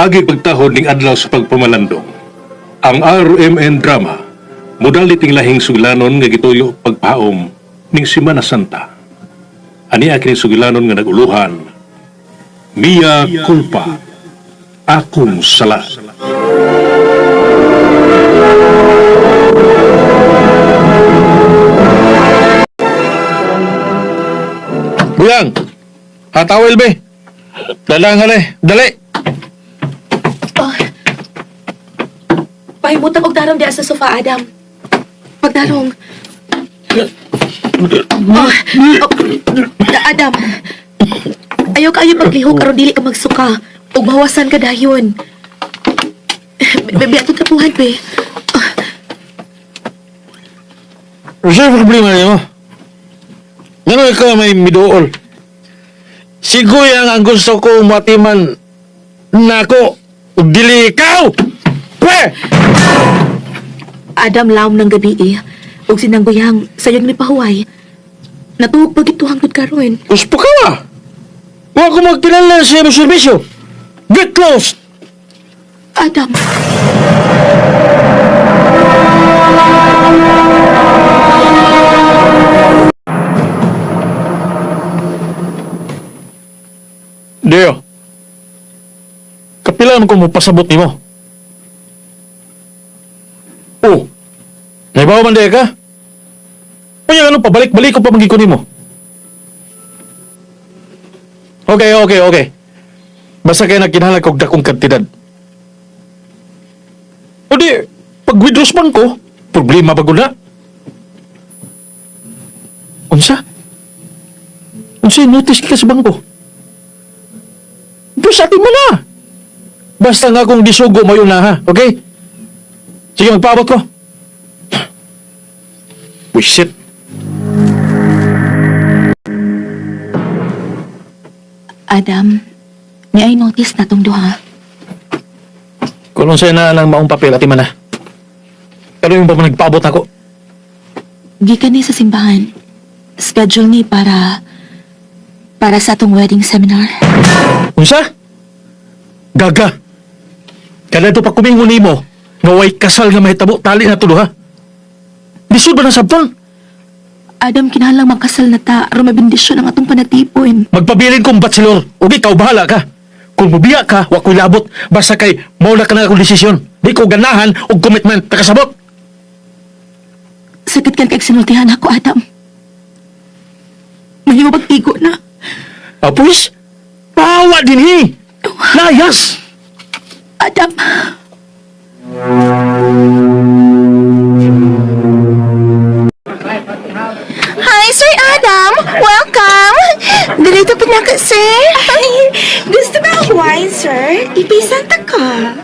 Agi pagtahod ning adlaw sa pagpamalandong. Ang RMN drama, modaliting lahing sugilanon nga gituyo pagpahaom ning Semana Santa. Ani aking sugilanon nga naguluhan, Mia Culpa, Akong Sala. Buyang! Hatawil be! Dalang hali! Dali! Pahimutang og darong diya sa sofa, Adam. Pagdarong. Adam. Ayaw kayo paglihok aron dili ka magsuka. Ug mahawasan ka dayon. Bebe, atong tapuhan, be. Saan problema niyo? Ngano ikaw may midool? Si Guyang ang gusto ko matiman nako. Dili ikaw! Pre! Adam, laom ng gabi eh. Ug sinangguyang sayang ni pahuway. Natuog pagituhang gud karon. Uspo ka ba? Huwag ko magpinala sa iyong servisyo. Get close! Adam. Deo. Kapila ko mo pasabot ni mo. Oh. Naibaw man ka? Kaya ano, pabalik-balik ko pa magikunin mo. Okay. Basta kayo nagkinalag kong dakong kantidad. O di, pag withdraws man ko, problema ba na? Unsa? Unsa notice kita sa bangko? Pero sa atin mo na. Basta nga kung disugo mo yun na ha, okay? Sige, magpaabot ko. Wish it. Adam, may I notice na tong duha. Kulong sa'yo na lang maong papel at imana. Pero yung ba mo nagpaabot ako? Gikan ni sa simbahan. Schedule ni para sa atong wedding seminar. Unsa? Gaga. Kada ito pa kumingon ni mo, nga way kasal nga mahitabo, tali na tulo ha? Lisod ba ng sabton? Adam, kinahanglang magkasal na ta aron mabindisyon ang atong panatipon. Magpabilin kong bachelor. O di, ikaw bahala ka. Kung mabiya ka, wa ko'y labot. Basta kay, mauna ka na akong desisyon. Di ko ganahan o commitment. Nakasabot. Sakit ka kag sinultihan ako, Adam. Mahiwa pagtigo na. Apos, pawa din hi. Layas. Adam. Hi, Sir Adam! Welcome! Dito po na ka, sir. Ay, gusto ba ang wine, sir? Ipisanta ka.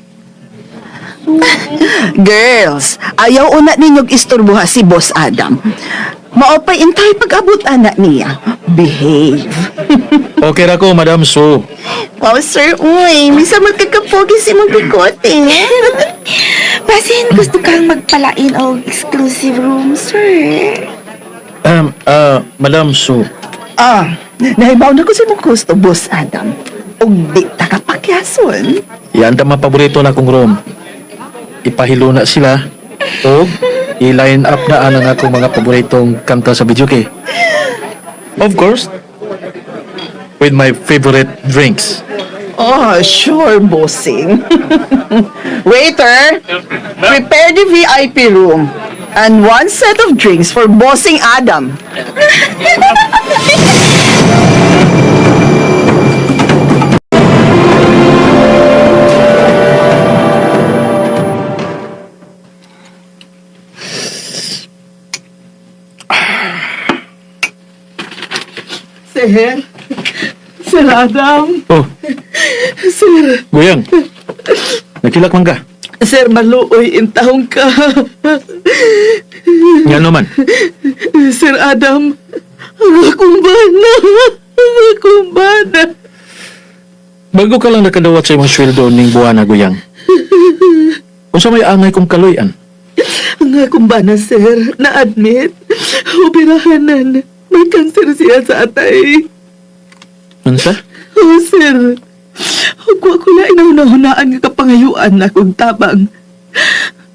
Girls, ayaw una ninyong isturbuha si Boss Adam. Maopay intay pag-abot anak niya. Behave. Okay na ko, Madam Sue. Wow, sir, uy. Misa magkakapogi si mong bikote. Basin, gusto kang magpalain o exclusive room, sir. Madam Sue. Nahibaw na ko si mong gusto, Boss Adam. Og di takapakyason. Yan ang paborito na kong room. Ipahilo na sila. O, i-line up na ang akong mga paboritong kanta sa video kay. Of course, with my favorite drinks. Oh, sure, bossing. Waiter, prepare the VIP room. And one set of drinks for Bossing Adam. Sir Adam. Oh, Sir, Guyang. Nakilak man ka. Sir, maluoy intahong ka. Nga naman. Sir Adam, ang akong bana. Ang akong bana. Bago ka lang nakadawat sa imong sweldo ning buwan na, Guyang. Kung sa may angay kong kaloyan. Ang akong bana, sir, na-admit. Operahanan. May cancer siya sa atay. Ano sa? Oh, sir. Huwag ko na inahunahunaan nga kapangayuan na kong tabang.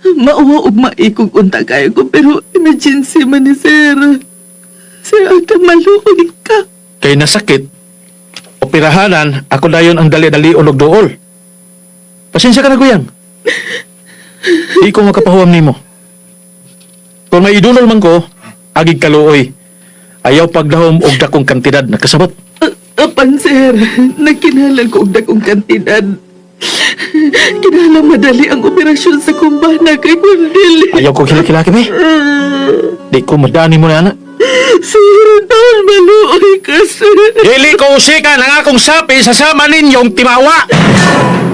Mauwa ug maikog unta kayo ko, pero emergency man ni sir. Sir, Adam, maluoy ka. Kay nasakit, operahanan, ako dayon ang dali-dali ulog dool. Pasensya ka na, Guyang. Di ko makapahuam nimo. Kung may idulol man ko, agig kaluoy. Ayaw pagdahom og dakong kantidad na kasabot. Apan, sir, nagkinalan ko og dakong kantidad. Kinalang madali ang operasyon sa kumbana kay Cordelia. Ayaw ko kilaki-laki, be. Di ko madani mo na, anak. Sir, Adam, maluoy ka, sir. Dili ko usika ng akong sapi sa sama ninyong timawa.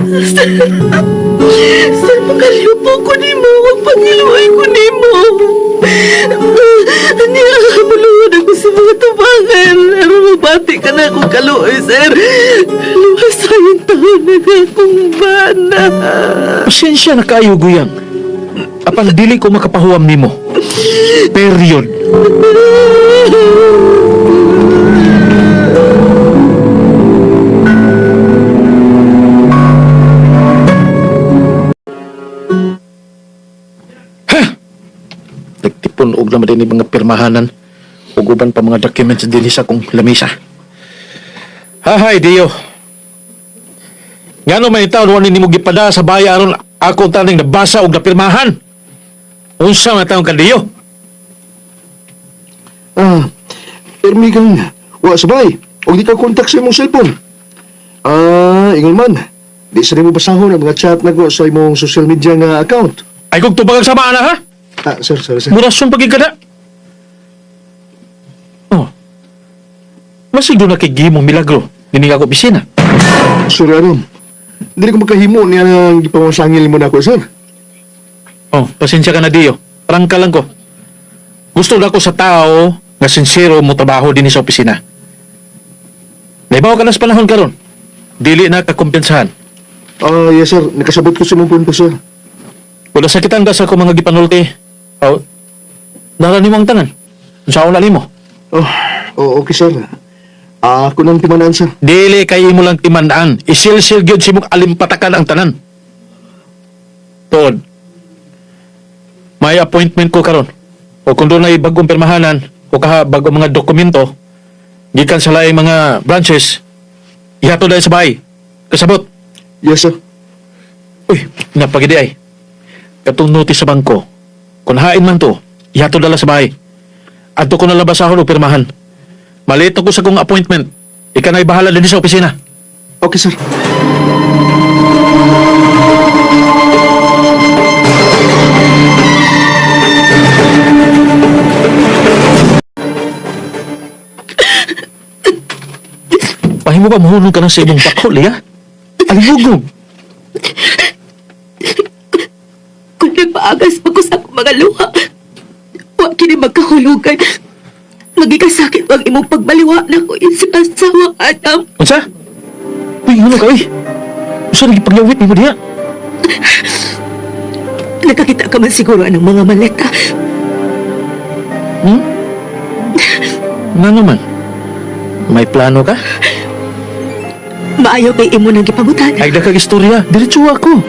Sir, makaliupo ko ni mo. Huwag pangiluoy ko ni mo. Maluhod ako sa mga tabangan. Pero mabati ka na akong kaluoy, sir. Luwasayang taon na akong bana. Pasensya na kayo, Guyang. Apan dili ko makapahuam nimo. Period. Nagtipon og naman din mga pirmahanan ug uban pa mga documents dinhi sa akong lamisa. Hahay, Dio. Ngano may taon wala nimo gipada sa baya aron ako taning nabasa og napirmahan? Unsa man taong ka, Dio? Permi kang wa sabay. O di ka kontak sa imong cellphone. Ingon man. Di sa nimo basahon ang mga chat na ko sa imong social media nga account. Ay kung tubag ang sama na, ha? Sir, sorry. Murasyon pagigada. Oh. Masigdo na kay gimong milagro. Dinig ako bisina. Sorry, Aron. Dili ko makahimo niya ang gipamasangil mo na ako, sir. Oh, pasensya ka na, Dio. Prangka lang ko. Gusto na ko sa tao nga sincero mo trabaho din sa opisina. Naibaw ka na sa panahon karon. Dili na kakumpensahan. Yes, sir. Nakasabot ko sa imong punto, sir. Wala sakitan ka sa ko mga gipanulti. Oh, dala ni mo ang tanan. Saan na mo? Okay, sir. Ako nang timanaan, sir. Dili kay imo lang timandaan. Isil-sil gyud si mong alimpatakan ang tanan. Tod. May appointment ko karon. O kung doon ay bagong permahanan o bagong mga dokumento, gikan sa laing mga branches, ihato dahil sa bahay. Kasabot. Yes, sir. Uy, napagidi ay. Katong notice sa bangko. Kung hain man to, ihato dala sa bahay. Adto ko na labasahon o pirmahan. Malito ko sa kong appointment. Ika na'y bahala din sa opisina. Okay, sir. Pahimo ba mahulog ka na sa imong bakol, ha? Alibugog. Kung nagpaagas pa ko sa akong mga luha, huwag kini magkahulugan. Magikasakit ang imong pagbaliwa na ko yung asawa, Adam. Unsa? Uy, ano ka, uy? Unsa naging pagyawit ni mo diya? Nakakita ka man siguro ng mga maleta. Nga naman. May plano ka? Maayaw kay imo nang gipangutan. Ay, dakag istorya. Diretso ako.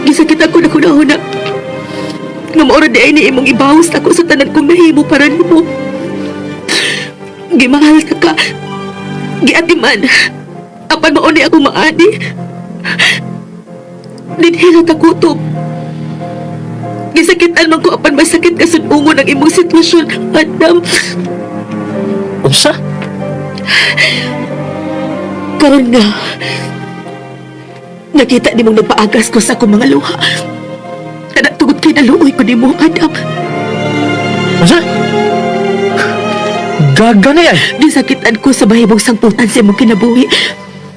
Gisakit ako na kunahuna. Nga maura di ay ni imong ibawos ako sa tanan kong nahimo para nimo. Gimahal ka. Giatiman. Apan mauni ako maani. Dinhila ta kutob. Gisakitan man ko apan masakit ka sunungon ang imong sitwasyon, Adam. Unsa? Karon nga, nakita ni mong nagpaagas ko sa akong mga luha. Kada tugod kay naluoy ko ni mo, Adam. Unsa? Gaga na yan. Gisakitan ko sa bahibong sangputan sa imong kinabuhi.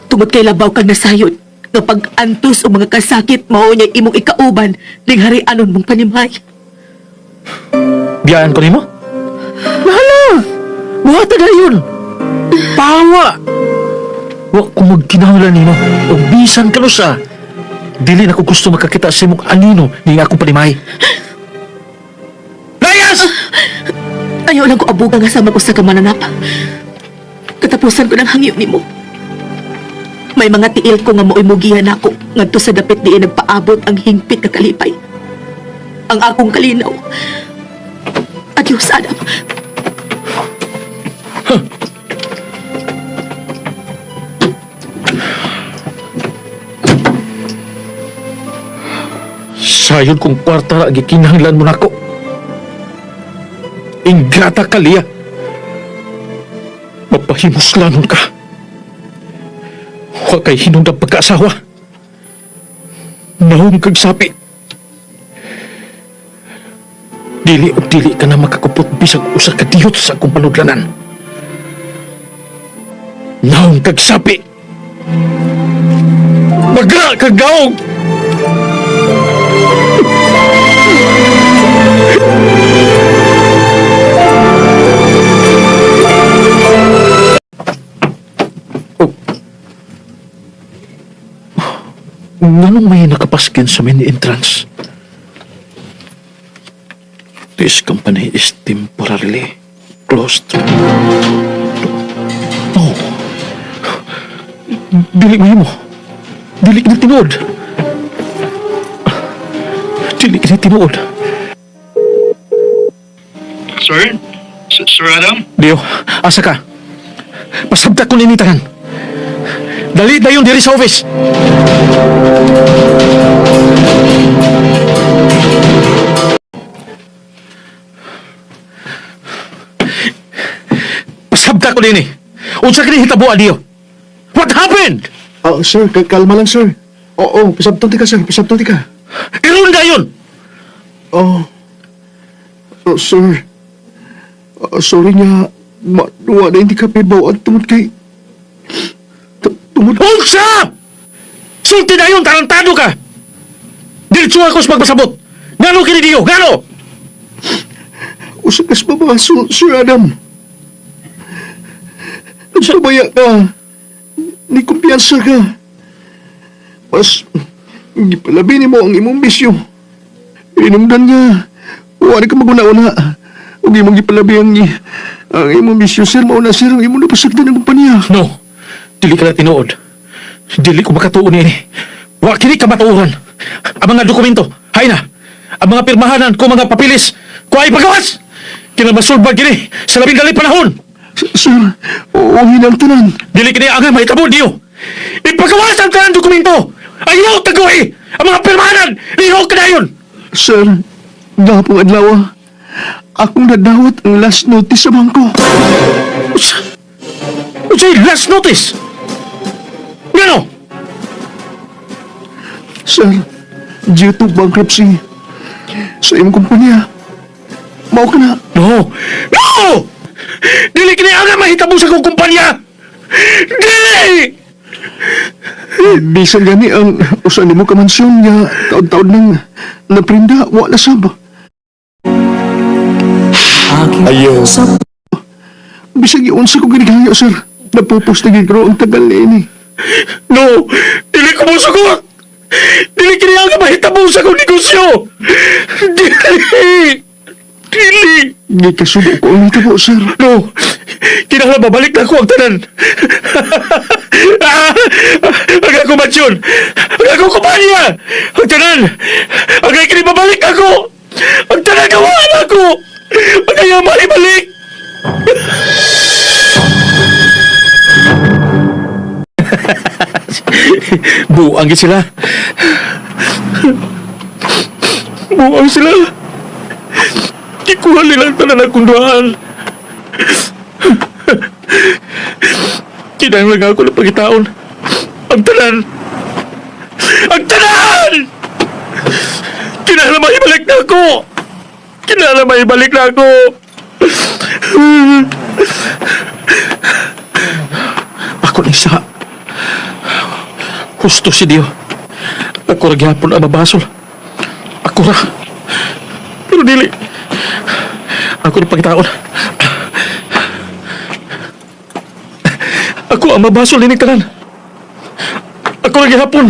Tungod kay labaw kang nasayod. Nga pag-antos o mga kasakit mao niya imong ikauban ning harianon mong panimay. Biyaan ko nimo? Bahala! Buhatan na yun! Pawa! Wa ko magkinahanglan nimo o bisan ka sa dili na ko gusto makakita sa imong anino ni akong panimay. Layas! Ayaw lang ko abuga nga sama ko sa kamananap. Katapusan ko ng hangyo ni mo. May mga tiil ko nga mo'y mugihan ako ngadto sa dapit diin nagpaabot ang hingpit na kalipay. Ang akong kalinaw. Adios, Adam. Sayon kong kwarta na gikinahanglan mo nako. Ingrata ka, Lia. Mapahimuslanon ka. Huwag kay hinundang pagkaasawa. Nahong kag sapi. Dili o dili ka na makakupot bisag usa ka diyot sa akong panudlanan. Nahong kag sapi. Magra kag gaong! Nganong may nakapaskin sa main entrance? This company is temporarily closed. Oh. Dili mo. Dili kini tinuod. Dili kini tinuod. Sir? Sir Adam? Dio, asa ka? Pasabta ko nini tanan. Dali dayon diri sa office. Pasabta ko nini. Unsa kini hitabo, Dio? What happened? Sir, kalma lang, sir. Oo, pisabton ti ka, sir. Pisabton ti ka. Iron dayon. Sir. Sorry nga. Wa na hindi ka pibaw at tumod kay... Tumod... Unsa! Sulti dayon, tarantado ka! Diretso ako sa magpasabot. Ngano kini Dio? Ngano? Usakas pa ba, Sir Adam? Nagsabaya ka. Ni kumpiyansa ka. Mas, gipalabi ni mo ang imong bisyo. Inumdan nga. Wala ka maguna-una. Huwag imong gipalabi ang imong bisyo, sir. Mauna, sir. Ang imong napasagdan ng kumpanya. No. Dili ka na tinuod. Dili ko makatuon ini. Wa kini ka matuuran. Ang mga dokumento, hay na. Ang mga pirmahanan ko mga papilis, ko ay pagawas! Kinamasulbag kini sa labing dali panahon. Sir, oo, hinang tanan. Dili kini ang mahitabo, Dio. Ipagawas ang tanang dokumento. Ayaw tagoy! Ang mga pirmahanan, lihok ka na yun! Sir, gapong adlaw. Akong nadawat ang last notice sa bangko. Unsay last notice? Ngano? Sir, due to bankruptcy sa imong kumpanya, mao ka na. No! No! Dili kini ang mahitabo sa kong kumpanya! Dili! Bisan gani ang usan nimo ka mansyon nga taod-taod nang naprinda, wala sab. Ayaw. Bisag iunsa ko ginigayo, sir. Napupos na gigro ang tagal ni. No! Dili ko mo sagot! Dili kini ang mahitabo sa kong negosyo! Dili! Dili! Gikasubo ko ang hitabo, sir. No! Kinahanglan babalik na ako ang tanan! Ang ako mansyon! Ang ako kumpanya! Ang tanan! Ang kini babalik ako! Ang tanan gawaan ako! Ang kaya malibalik! Buang sila. Buang sila. Ikuha nila ang tanan akong duhaan. Kinahanglan nga ako ng pagitaon. Ang tanan! Ang tanan! Kinahanglan maibalik na ako! Kinahanglan maibalik na ako! Ako na isa. Husto si Dio. Ako ra gyapon ang mabasol. Ako ra. Pero dili. Ako ni pagitaon. Ako ang mabasol ni tanan. Ako ra gyapon.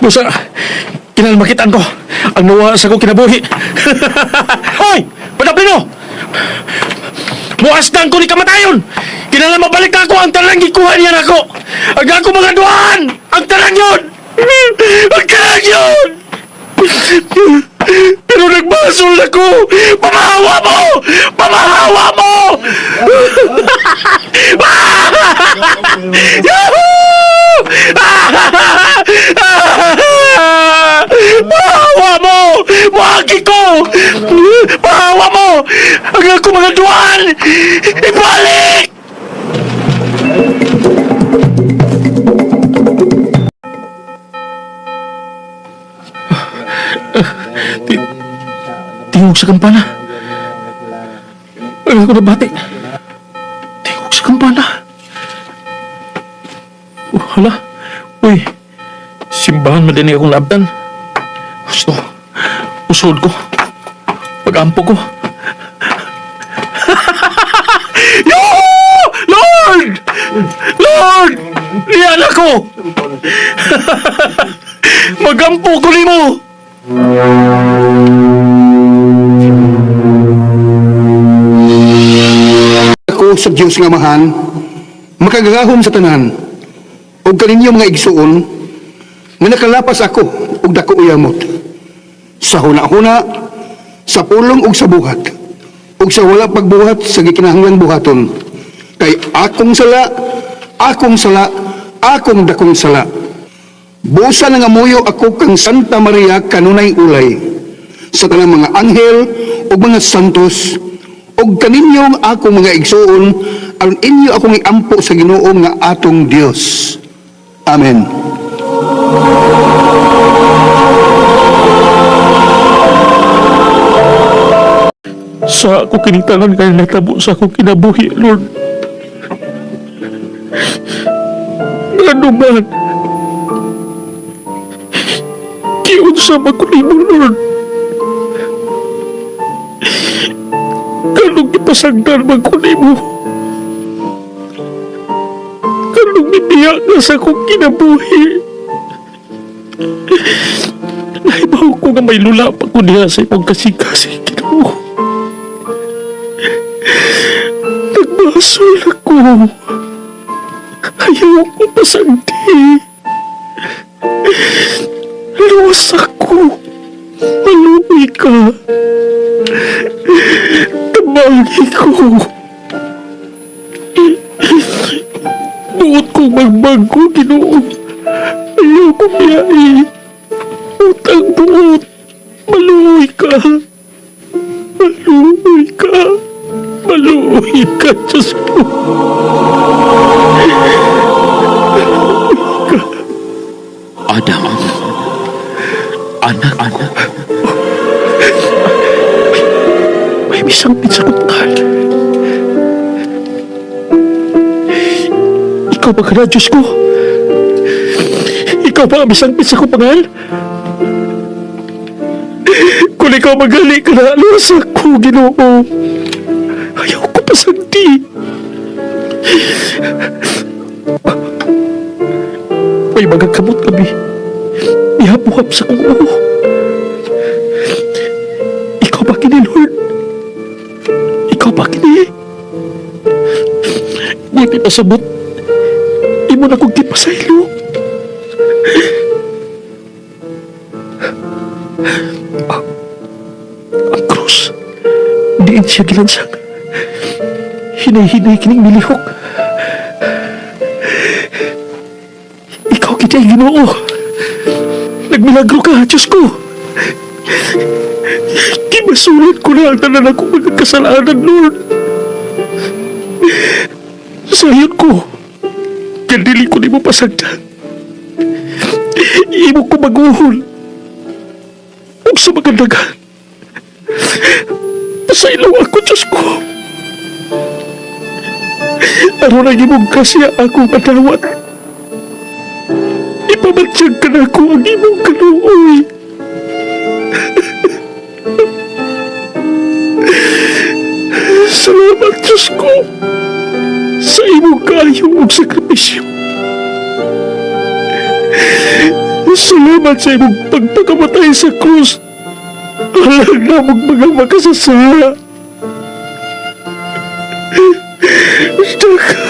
Busa, kinalmakitan ko ang nawa sa kong kinabuhi. Hoy! Padaplino! Muasdan ko ni kamatayon! Kinala mabalik ako ang tanang gikuha niya ako. Ang ako mga duwan! Ang tanang yun! Ang tanang yun! Pero nagmasol ako! Pamahawa mo! Pamahawa mo! Yahoo! Pahawa mo! Wagi ko! Pahawa mo! Ang ako mga duwan! Ibalik! Tingog sa kampana. Ang ako nabati. Tingog sa kampana. Hala. Uy. Simbahan madinig akong labdan. Gusto. Usod ko. Pag-ampo ko. Yoo! Lord! Lord! Iyan ako! Magampo ko ni mo! Ako sa Diyos nga mahan, makagagahom sa tanan, o kaninyo mga igsuon, nga nakalapas ako, og dako uyamot. Sa huna-huna, sa pulong ug sa buhat, ug sa wala pagbuhat sa gikinahanglang buhaton. Kay akong sala, akong dakong sala. Busa na nga muyo ako kang Santa Maria kanunay ulay. Sa tanang mga anghel ug mga santos, ug kaninyong akong mga igsuon, aron inyo akong iampo sa Ginoo nga atong Dios. Amen. Sa ako kinitanan kaya natabo sa akong kinabuhi, Lord. Ano man? Kiunsa magkulimo, Lord. Kanong ipasagdan magkulimo. Kanong iniya na sa akong kinabuhi. Naibaw ko nga may lula pa ko niya sa imong kasing-kasing Ginoo. Nagmasol ako. Ayaw ko pasagdi. Luwas ako. Maluwi ka. Tabagi ko. Buot kong magbago, Ginoo. Ayaw ko biyai. Utang buot. Maluwi ka. Maluwi ka. Maluwi ka, Diyos ko. Adam, anak. May misangpit sa kuntal. Ikaw ba ka na, Diyos ko? Ikaw ba ang misangpit sa kupangal? Kung ikaw magali ka na, alas ako, Ginoo. Ayaw ko pasagdi. May magagkamot kami. Ihapuhap sa kong ulo. Ikaw ba kini, Lord? Ikaw ba kini? Buti pasabot. Imo na kong tipasaylo. Ang krus. Diin siya gilansang. Hinay-hinay kining milihok. Ikaw kita Ginoo. Nagmilagro ka, Diyos ko. Kimasulat ko na ang tanan akong mga kasalanan, Lord. Sayon ko. Kandili ko di mo pasagdan. Imo ko maguhol. Huwag sa magandagan. Pasailaw ako, Diyos ko. Ano na imong kasya akong adawat. Ipamatsyag ka na ako ang imong kaluoy. Salamat, Diyos ko, sa imong kayo ug sakripisyo. Salamat sa imong pagpakamatay sa krus. Alang na mong mga makasasala. Daka.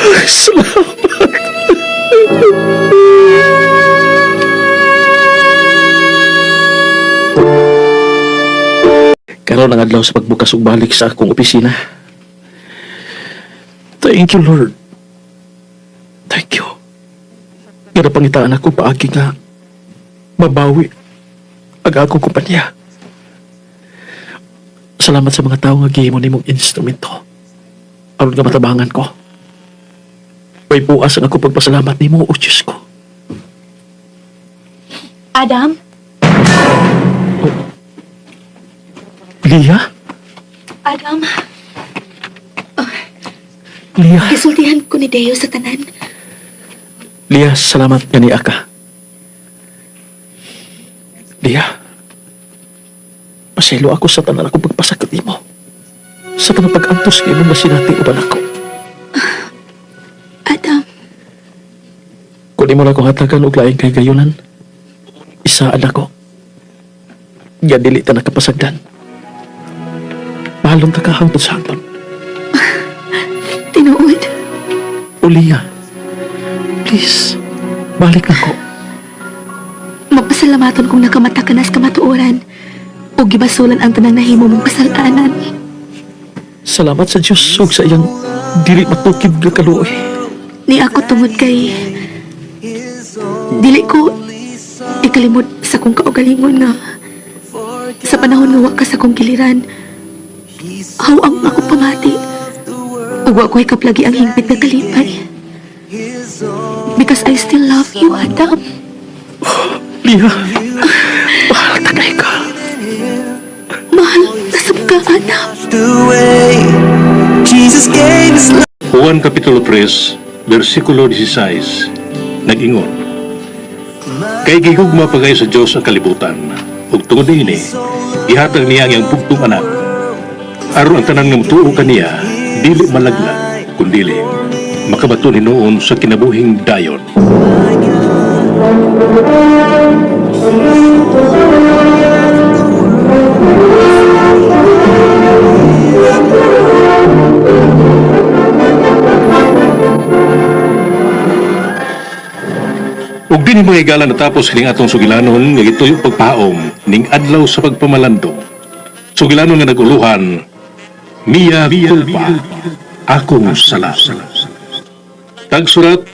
Karon ang adlaw sa pagbukas ug balik sa akong opisina. Thank you, Lord. Thank you. Nga pangitaan ako paagi nga mabawi ang akong kumpanya. Salamat sa mga tao nga gihimo nimong instrumento. Aron nga matabangan ko. May buas ang ako pagpasalamat nimo, o Diyos ko. Adam? Lia? Adam? Lia? Kisultihan ko ni Deo sa tanan. Lia, salamat nga ni Aka. Lia, pasaylo ako sa tanan ako pagpasakit mo. Sa tanang pag-antos kayo mong masinati uban ako. Adam, Kung di mo lang akong hatagan og laing kay gayunan, isaan ako. Nga dili ta nakapasagdan. Mahalong ta ka hangtod sa hangtod. tinuod. O Lia, please, balik na ko. Mapasalamaton kung nakamata ka na sa kamatuoran o gibasulan ang tanang nahimo mong kasalanan. Salamat sa Diyos ug sa iyang dili matukid nga kaluoy. Ni ako tungod kay dili ko ikalimot sa kong kaugalingon nga sa panahon nga wa ka sa kong giliran hawang ako pamati ug wa ko kaplagi ang hingpit nga kalipay because I still love you, Adam. Lia, mahal tagay ka. Mahal na sab ka, Adam. Juan Kapitulo 3, versikulo 16, nag-ingon, Kay gihugma pa kayo sa Diyos ang kalibutan, ug tungod ini, ihatag niya ang iyang bugtong anak. Aron ang tanan nga mutuo kaniya, dili malaglag, kundili, makabato ni noon sa kinabuhing dayon. Ug din mga higala natapos kining atong sugilanon nga gituyo pagpaom ning adlaw sa pagpamalandong. Sugilanon nga naguluhan, Mia culpa, akong sala. Tagsurat